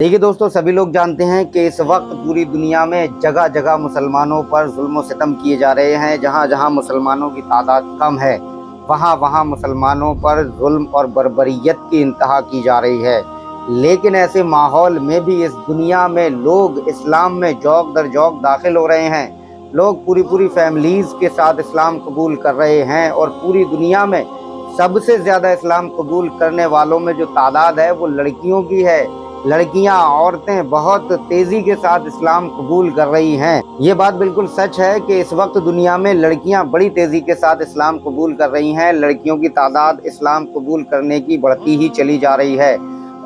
دیکھیے دوستو، سبھی لوگ جانتے ہیں کہ اس وقت پوری دنیا میں جگہ جگہ مسلمانوں پر ظلم و ستم کیے جا رہے ہیں۔ جہاں جہاں مسلمانوں کی تعداد کم ہے وہاں وہاں مسلمانوں پر ظلم اور بربریت کی انتہا کی جا رہی ہے۔ لیکن ایسے ماحول میں بھی اس دنیا میں لوگ اسلام میں جوق در جوق داخل ہو رہے ہیں۔ لوگ پوری فیملیز کے ساتھ اسلام قبول کر رہے ہیں، اور پوری دنیا میں سب سے زیادہ اسلام قبول کرنے والوں میں جو تعداد ہے وہ لڑکیوں کی ہے۔ لڑکیاں، عورتیں بہت تیزی کے ساتھ اسلام قبول کر رہی ہیں۔ یہ بات بالکل سچ ہے کہ اس وقت دنیا میں لڑکیاں بڑی تیزی کے ساتھ اسلام قبول کر رہی ہیں۔ لڑکیوں کی تعداد اسلام قبول کرنے کی بڑھتی ہی چلی جا رہی ہے،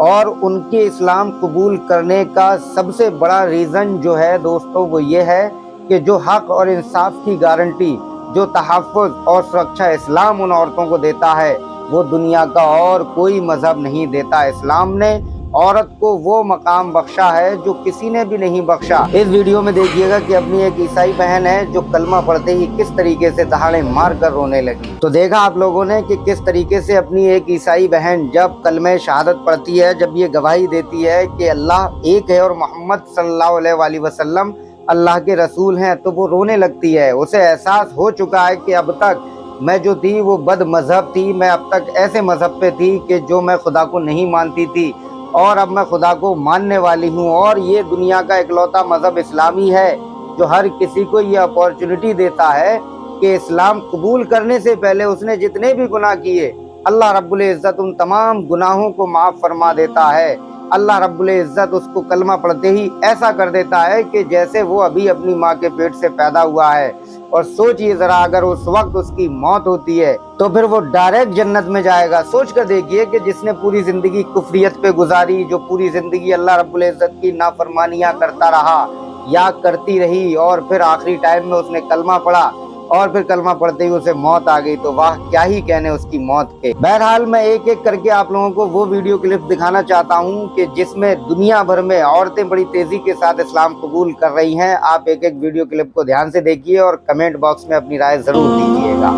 اور ان کے اسلام قبول کرنے کا سب سے بڑا ریزن جو ہے دوستو وہ یہ ہے کہ جو حق اور انصاف کی گارنٹی، جو تحفظ اور سرکشا اسلام ان عورتوں کو دیتا ہے وہ دنیا کا اور کوئی مذہب نہیں دیتا۔ اسلام نے عورت کو وہ مقام بخشا ہے جو کسی نے بھی نہیں بخشا۔ اس ویڈیو میں دیکھیے گا کہ اپنی ایک عیسائی بہن ہے جو کلمہ پڑھتے ہی کس طریقے سے دہاڑے مار کر رونے لگی۔ تو دیکھا آپ لوگوں نے کہ کس طریقے سے اپنی ایک عیسائی بہن جب کلمہ شہادت پڑھتی ہے، جب یہ گواہی دیتی ہے کہ اللہ ایک ہے اور محمد صلی اللہ علیہ وآلہ وسلم اللہ کے رسول ہیں، تو وہ رونے لگتی ہے۔ اسے احساس ہو چکا ہے کہ اب تک میں جو تھی وہ بد مذہب تھی، میں اب تک ایسے مذہب پہ تھی کہ جو میں خدا کو نہیں مانتی تھی، اور اب میں خدا کو ماننے والی ہوں، اور یہ دنیا کا اکلوتا مذہب اسلامی ہے جو ہر کسی کو یہ اپورچونٹی دیتا ہے کہ اسلام قبول کرنے سے پہلے اس نے جتنے بھی گناہ کیے اللہ رب العزت ان تمام گناہوں کو معاف فرما دیتا ہے۔ اللہ رب العزت اس کو کلمہ پڑھتے ہی ایسا کر دیتا ہے کہ جیسے وہ ابھی اپنی ماں کے پیٹ سے پیدا ہوا ہے۔ اور سوچئے ذرا، اگر اس وقت اس کی موت ہوتی ہے تو پھر وہ ڈائریکٹ جنت میں جائے گا۔ سوچ کر دیکھیے کہ جس نے پوری زندگی کفریت پہ گزاری، جو پوری زندگی اللہ رب العزت کی نافرمانیاں کرتا رہا یا کرتی رہی، اور پھر آخری ٹائم میں اس نے کلمہ پڑھا، اور پھر کلمہ پڑھتے ہی اسے موت آ گئی، تو واہ کیا ہی کہنے اس کی موت کے۔ بہرحال میں ایک ایک کر کے آپ لوگوں کو وہ ویڈیو کلپ دکھانا چاہتا ہوں کہ جس میں دنیا بھر میں عورتیں بڑی تیزی کے ساتھ اسلام قبول کر رہی ہیں۔ آپ ایک ایک ویڈیو کلپ کو دھیان سے دیکھیے اور کمنٹ باکس میں اپنی رائے ضرور دیجیے گا۔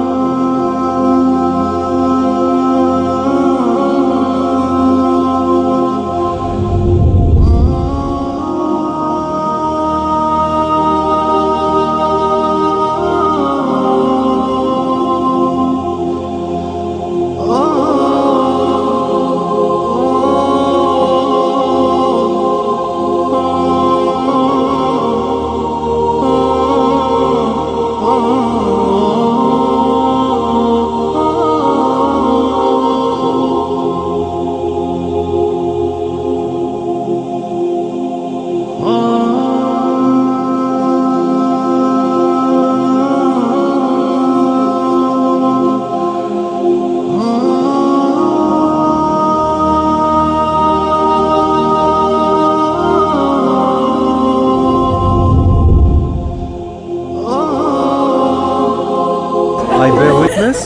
I bear witness,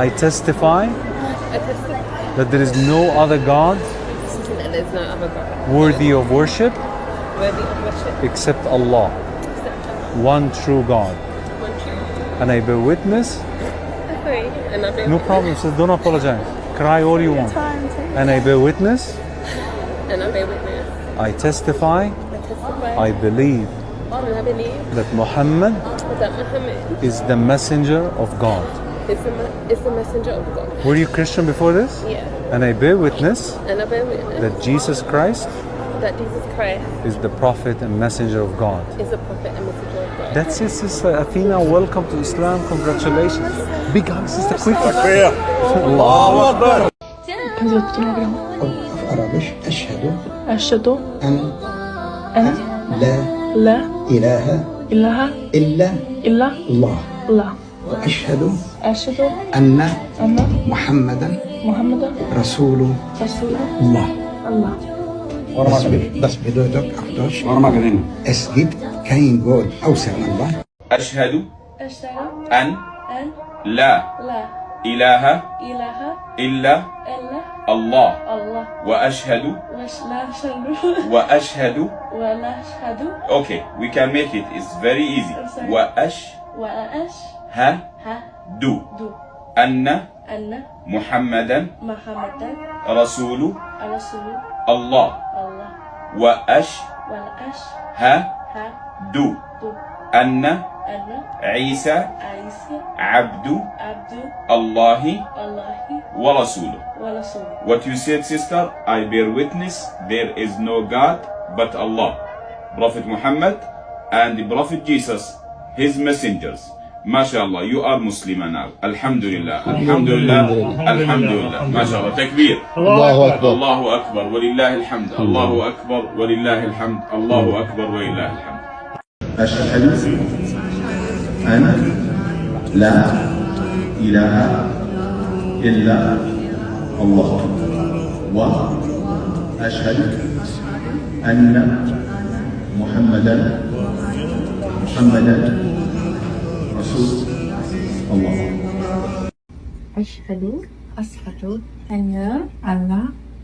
I testify that there is no other God worthy of worship except Allah, one true God. And I bear witness, no problem, so don't apologize, cry all you want. And I bear witness, I testify, I believe that Muhammad is the messenger of God. Is the messenger of God. Were you Christian before this? Yeah. And I bear witness And I bear witness that Jesus Christ that Jesus Christ is the prophet and messenger of God. is a prophet and messenger of God. That's it, Sister Athena. Welcome to Islam. Congratulations. Big hug, Sister, quickly. Allah Akbar. Arabisch, أشهد أن أن لا لا إله إله إلا إلا الله الله وأشهد أشهد أن أن محمدا محمدا رسول رسول الله. الله. Das bedeutet auf Deutsch, es gibt kein Gott außer Allah. أشهد أشهد أن أن لا لا إله إله إلا إلا الله الله وأشهد وأشهد وأشهد ولا أشهد Okay, we can make it. It's very easy. sorry. وأشهد وأشهد أن أن محمدا محمدا رسول رسول الله الله وأشهد أن أنا عيسى عيسى عبد عبد الله الله ورسوله. ورسوله. What you said, sister, I bear witness there is no God but Allah, Prophet Muhammad and the Prophet Jesus, his messengers. MashaAllah, you are Muslimah now. Alhamdulillah, Alhamdulillah, Alhamdulillah. MashaAllah, Takbir. Allahu Akbar. Allahu Akbar, Walillahi alhamd. Allahu Akbar, Walillahi alhamd. Allahu Akbar, Walillahi alhamd. أشهد أن لا إله إلا الله وأشهد أن محمدا رسول الله. أشهد أن لا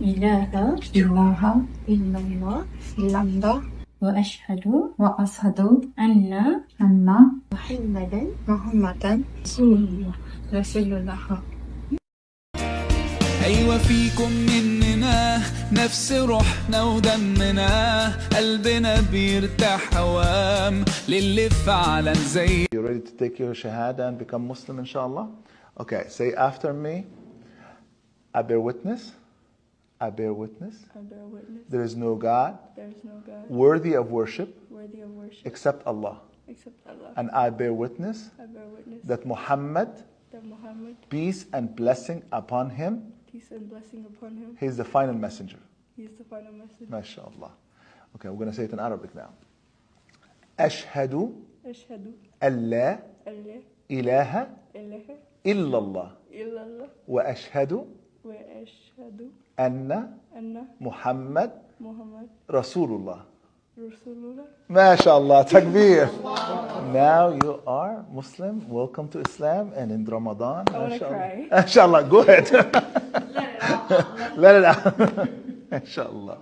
إله إلا الله وأشهد أن محمدا رسول الله. أيوة فيكم مننا نفس روحنا ودمنا قلبنا بيرتاح هوام للي فعلا زي. You ready to take your shahada and become Muslim inshallah? Okay, say after me. I bear witness. I bear witness. I bear witness. There is no God There is no God worthy of worship worthy of worship except Allah. except Allah. And I bear witness I bear witness that Muhammad, that Muhammad, peace and blessing upon him, peace and blessing upon him, he is the final messenger. he is the final message. MashaAllah. Okay, we're going to say it in Arabic now. أشهد أشهد أن لا أن لا إله إله إلا الله إلا الله وأشهد وأشهد أن أن محمد محمد رسول الله. رسول الله. MashaAllah, takbir. Now you are Muslim. Welcome to Islam. And in Ramadan, I want to cry. MashaAllah, go ahead. Let it out. Let it out. MashaAllah.